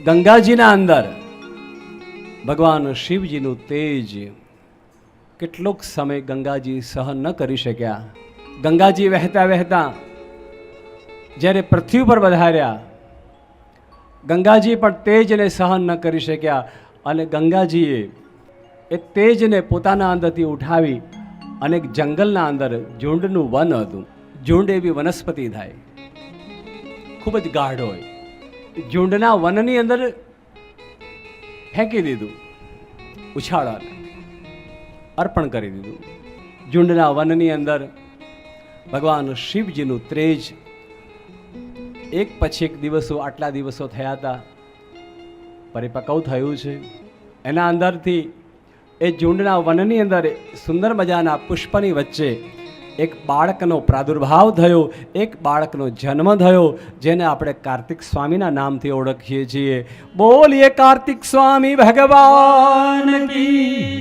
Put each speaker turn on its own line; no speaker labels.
ગંગાજીના અંદર ભગવાન શિવજીનું તેજ કેટલોક સમય ગંગાજી સહન ન કરી શક્યા. ગંગાજી વહેતા વહેતા જ્યારે પૃથ્વી પર વધાર્યા, ગંગાજી પણ તેજને સહન ન કરી શક્યા અને ગંગાજીએ એ તેજને પોતાના અંદરથી ઉઠાવી અને એક જંગલના અંદર ઝૂંડનું વન હતું. ઝૂંડ એવી વનસ્પતિ થાય, ખૂબ જ ગાઢ હોય. ઝૂંડના વનની અંદર ફેંકી દીધું, ઉછાળા અર્પણ કરી દીધું. ઝૂંડના વનની અંદર ભગવાન શિવજીનું તેજ એક પછી એક દિવસો, આટલા દિવસો થયા હતા, પરિપક્વ થયું છે. એના અંદરથી એ ઝૂંડના વનની અંદર સુંદર મજાના પુષ્પની વચ્ચે એક બાળકનો પ્રાદુર્ભાવ થયો, એક બાળકનો જન્મ થયો, જેને આપણે કાર્તિક સ્વામીના નામથી ઓળખીએ છીએ. બોલીએ કાર્તિક સ્વામી ભગવાન કી